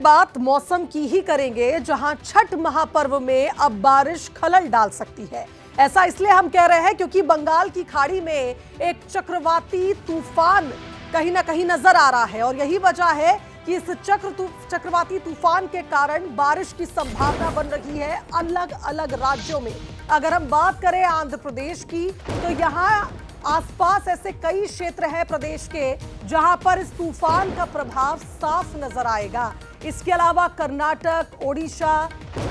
बात मौसम की ही करेंगे, जहां छठ महापर्व में अब बारिश खलल डाल सकती है। ऐसा इसलिए हम कह रहे हैं क्योंकि बंगाल की खाड़ी में एक चक्रवाती तूफान कहीं ना कहीं नजर आ रहा है और यही वजह है कि इस चक्रवाती तूफान के कारण बारिश की संभावना बन रही है अलग अलग राज्यों में। अगर हम बात करें आंध्र प्रदेश की, तो यहाँ आसपास ऐसे कई क्षेत्र हैं प्रदेश के जहां पर इस तूफान का प्रभाव साफ नजर आएगा। इसके अलावा कर्नाटक, ओडिशा,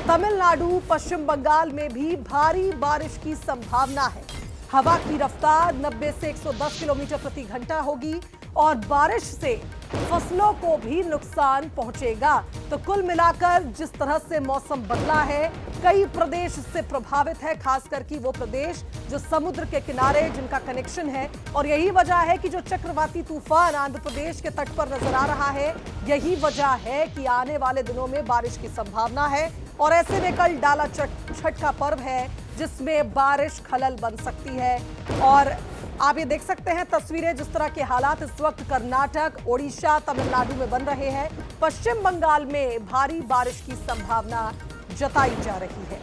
तमिलनाडु, पश्चिम बंगाल में भी भारी बारिश की संभावना है। हवा की रफ्तार 90 से 110 किलोमीटर प्रति घंटा होगी और बारिश से फसलों को भी नुकसान पहुंचेगा। तो कुल मिलाकर जिस तरह से मौसम बदला है, कई प्रदेश इससे प्रभावित है, खास करके वो प्रदेश जो समुद्र के किनारे जिनका कनेक्शन है। और यही वजह है कि जो चक्रवाती तूफान आंध्र प्रदेश के तट पर नजर आ रहा है, यही वजह है कि आने वाले दिनों में बारिश की संभावना है। और ऐसे में कल डाला छठ का पर्व है जिसमें बारिश खलल बन सकती है। और आप ये देख सकते हैं तस्वीरें, जिस तरह के हालात इस वक्त कर्नाटक, ओडिशा, तमिलनाडु में बन रहे हैं। पश्चिम बंगाल में भारी बारिश की संभावना जताई जा रही है।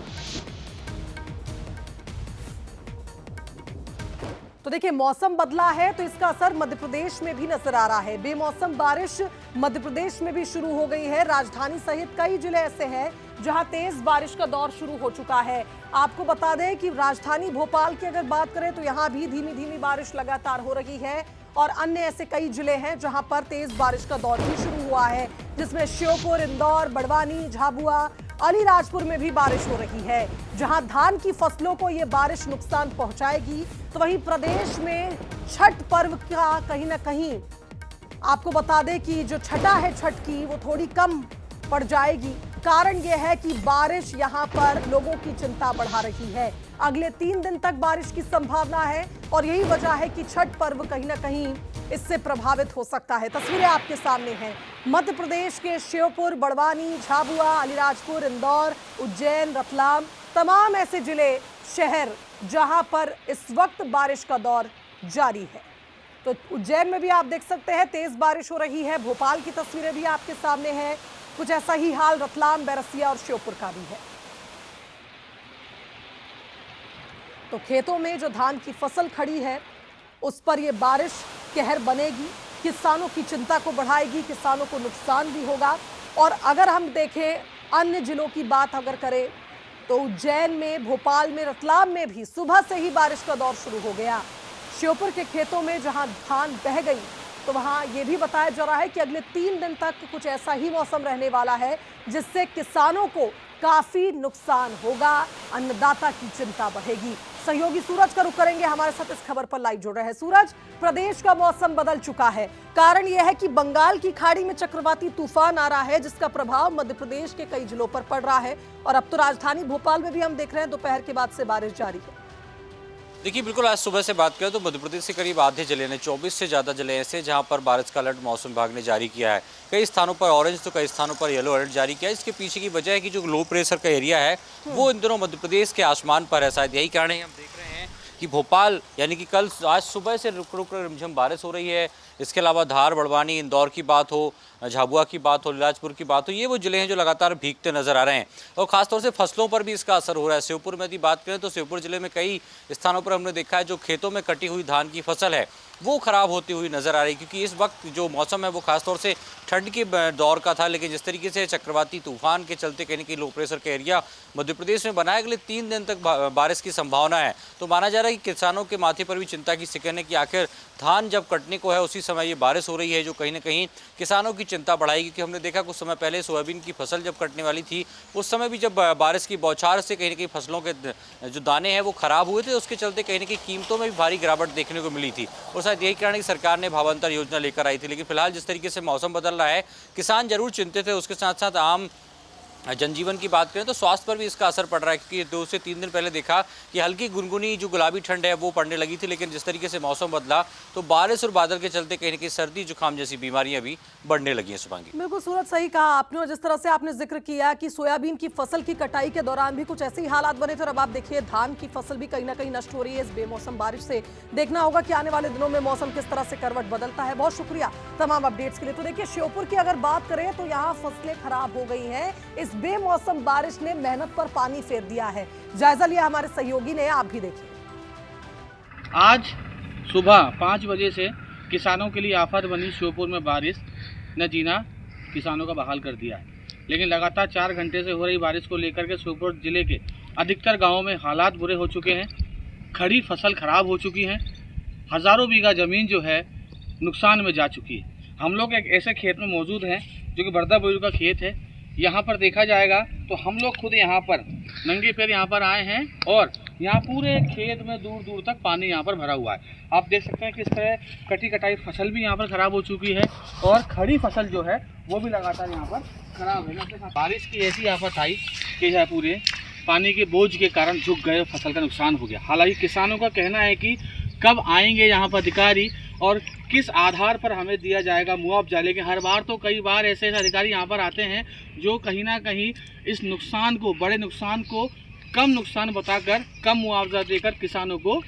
तो देखिए, मौसम बदला है तो इसका असर मध्य प्रदेश में भी नजर आ रहा है। बेमौसम बारिश मध्य प्रदेश में भी शुरू हो गई है। राजधानी सहित कई जिले ऐसे हैं जहां तेज बारिश का दौर शुरू हो चुका है। आपको बता दें कि राजधानी भोपाल की अगर बात करें तो यहां भी धीमी धीमी बारिश लगातार हो रही है और अन्य ऐसे कई जिले हैं जहां पर तेज बारिश का दौर भी शुरू हुआ है, जिसमें श्योपुर, इंदौर, बड़वानी, झाबुआ, अलीराजपुर में भी बारिश हो रही है। जहां धान की फसलों को ये बारिश नुकसान पहुंचाएगी, तो वहीं प्रदेश में छठ पर्व का कहीं ना कहीं आपको बता दें कि जो छठा है छठ की, वो थोड़ी कम पड़ जाएगी। कारण यह है कि बारिश यहां पर लोगों की चिंता बढ़ा रही है। अगले 3 दिन तक बारिश की संभावना है और यही वजह है कि छठ पर्व कहीं ना कहीं इससे प्रभावित हो सकता है। तस्वीरें आपके सामने हैं। मध्य प्रदेश के श्योपुर, बड़वानी, झाबुआ, अलीराजपुर, इंदौर, उज्जैन, रतलाम, तमाम ऐसे जिले, शहर जहां पर इस वक्त बारिश का दौर जारी है। तो उज्जैन में भी आप देख सकते हैं तेज बारिश हो रही है। भोपाल की तस्वीरें भी आपके सामने हैं। कुछ ऐसा ही हाल रतलाम, बैरसिया और श्योपुर का भी है। तो खेतों में जो धान की फसल खड़ी है उस पर यह बारिश कहर बनेगी, किसानों की चिंता को बढ़ाएगी, किसानों को नुकसान भी होगा। और अगर हम देखें अन्य जिलों की बात अगर करें तो उज्जैन में, भोपाल में, रतलाम में भी सुबह से ही बारिश का दौर शुरू हो गया। श्योपुर के खेतों में जहां धान बह गई, तो वहां यह भी बताया जा रहा है कि अगले 3 दिन तक कुछ ऐसा ही मौसम रहने वाला है जिससे किसानों को काफी नुकसान होगा, अन्नदाता की चिंता बढ़ेगी। सहयोगी सूरज का रुख करेंगे, हमारे साथ इस खबर पर लाइव जुड़ रहे हैं। सूरज, प्रदेश का मौसम बदल चुका है। कारण यह है कि बंगाल की खाड़ी में चक्रवाती तूफान आ रहा है जिसका प्रभाव मध्य प्रदेश के कई जिलों पर पड़ रहा है और अब तो राजधानी भोपाल में भी हम देख रहे हैं दोपहर के बाद से बारिश जारी है। देखिए, बिल्कुल आज सुबह से बात करें तो मध्य प्रदेश के करीब आधे जिले ने 24 से ज़्यादा जिले ऐसे जहां पर बारिश का अलर्ट मौसम विभाग ने जारी किया है। कई स्थानों पर ऑरेंज तो कई स्थानों पर येलो अलर्ट जारी किया है। इसके पीछे की वजह है कि जो लो प्रेशर का एरिया है वो इन दिनों मध्य प्रदेश के आसमान पर है। शायद यही कारण है हम देख रहे हैं कि भोपाल यानी कि कल आज सुबह से रुक रुक रिमझिम बारिश हो रही है। इसके अलावा धार, बड़वानी, इंदौर की बात हो, झाबुआ की बात हो, अलीराजपुर की बात हो, ये वो जिले हैं जो लगातार भीगते नजर आ रहे हैं और खासतौर से फसलों पर भी इसका असर हो रहा है। श्योपुर में यदि बात करें तो श्योपुर जिले में कई स्थानों पर हमने देखा है जो खेतों में कटी हुई धान की फसल है वो खराब होती हुई नजर आ रही है, क्योंकि इस वक्त जो मौसम है वो खासतौर से ठंड के दौर का था। लेकिन जिस तरीके से चक्रवाती तूफान के चलते कहीं ना कहीं लो प्रेशर का एरिया मध्य प्रदेश में बना है, अगले 3 दिन तक बारिश की संभावना है। तो माना जा रहा है कि किसानों के माथे पर भी चिंता की सिकन है कि आखिर धान जब कटने को है उसी समय ये बारिश हो रही है जो कहीं ना कहीं किसानों की चिंता बढ़ाएगी। क्योंकि हमने देखा कुछ समय पहले सोयाबीन की फसल जब कटने वाली थी उस समय भी जब बारिश की बौछार से कहीं ना कहीं फसलों के जो दाने हैं वो खराब हुए थे, उसके चलते कहीं ना कहीं कीमतों में भी भारी गिरावट देखने को मिली थी। और शायद यही कारण है कि सरकार ने भावांतर योजना लेकर आई थी। लेकिन फिलहाल जिस तरीके से मौसम बदल रहा है, किसान जरूर चिंतित है, उसके साथ साथ आम जनजीवन की बात करें तो स्वास्थ्य पर भी इसका असर पड़ रहा है, क्योंकि 2 से 3 दिन पहले देखा कि हल्की गुनगुनी जो गुलाबी ठंड है वो पड़ने लगी थी, लेकिन जिस तरीके से मौसम बदला तो बारिश और बादल के चलते कहीं ना कहीं सर्दी जुकाम जैसी बीमारियां भी बढ़ने लगी हैं। शुभांगी, बिल्कुल सूरज, सही कहा आपने। और जिस तरह से आपने जिक्र किया कि सोयाबीन की फसल की कटाई के दौरान भी कुछ ऐसे ही हालात बने थे, और अब आप देखिए धान की फसल भी कहीं ना कहीं नष्ट हो रही है इस बेमौसम बारिश से। देखना होगा कि आने वाले दिनों में मौसम किस तरह से करवट बदलता है। बहुत शुक्रिया तमाम अपडेट्स के लिए। तो देखिए, श्योपुर की अगर बात करें तो यहाँ फसलें खराब हो गई हैं। इस बेमौसम बारिश ने मेहनत पर पानी फेर दिया है। जायजा लिया हमारे सहयोगी ने, आप भी देखिए। आज सुबह 5 बजे से किसानों के लिए आफत बनी श्योपुर में बारिश ने जीना किसानों का बहाल कर दिया है। लेकिन लगातार 4 घंटे से हो रही बारिश को लेकर के श्योपुर जिले के अधिकतर गांवों में हालात बुरे हो चुके हैं। खड़ी फसल खराब हो चुकी है। हज़ारों बीघा ज़मीन जो है नुकसान में जा चुकी है। हम लोग एक ऐसे खेत में मौजूद हैं जो कि बरदा बुजुर्ग का खेत है। यहाँ पर देखा जाएगा तो हम लोग खुद यहाँ पर नंगे पैर यहाँ पर आए हैं और यहाँ पूरे खेत में दूर दूर तक पानी यहाँ पर भरा हुआ है। आप देख सकते हैं किस तरह कटी कटाई फसल भी यहाँ पर ख़राब हो चुकी है और खड़ी फसल जो है वो भी लगातार यहाँ पर ख़राब है। बारिश की ऐसी आफत आई कि यह पूरे पानी के बोझ के कारण झुक गए, फसल का नुकसान हो गया। हालांकि किसानों का कहना है कि कब आएंगे यहाँ पर अधिकारी और किस आधार पर हमें दिया जाएगा मुआवजा, लेकिन हर बार तो कई बार ऐसे अधिकारी यहाँ पर आते हैं जो कहीं ना कहीं इस नुकसान को, बड़े नुकसान को कम नुकसान बताकर कम मुआवजा देकर किसानों को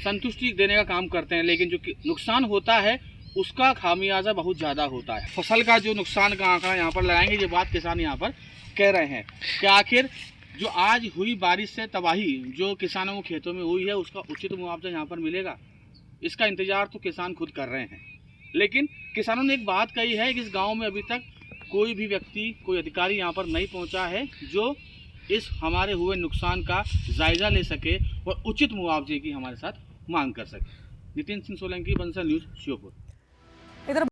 संतुष्टि देने का काम करते हैं। लेकिन जो नुकसान होता है उसका खामियाजा बहुत ज़्यादा होता है। फसल का जो नुकसान का आंकड़ा यहाँ पर लगाएंगे, ये बात किसान यहाँ पर कह रहे हैं कि आखिर जो आज हुई बारिश से तबाही जो किसानों को खेतों में हुई है उसका उचित मुआवजा यहाँ पर मिलेगा, इसका इंतजार तो किसान खुद कर रहे हैं। लेकिन किसानों ने एक बात कही है कि इस गांव में अभी तक कोई भी व्यक्ति, कोई अधिकारी यहाँ पर नहीं पहुँचा है जो इस हमारे हुए नुकसान का जायजा ले सके और उचित मुआवजे की हमारे साथ मांग कर सके। नितिन सिंह सोलंकी, बंसल न्यूज़, श्योपुर। इधर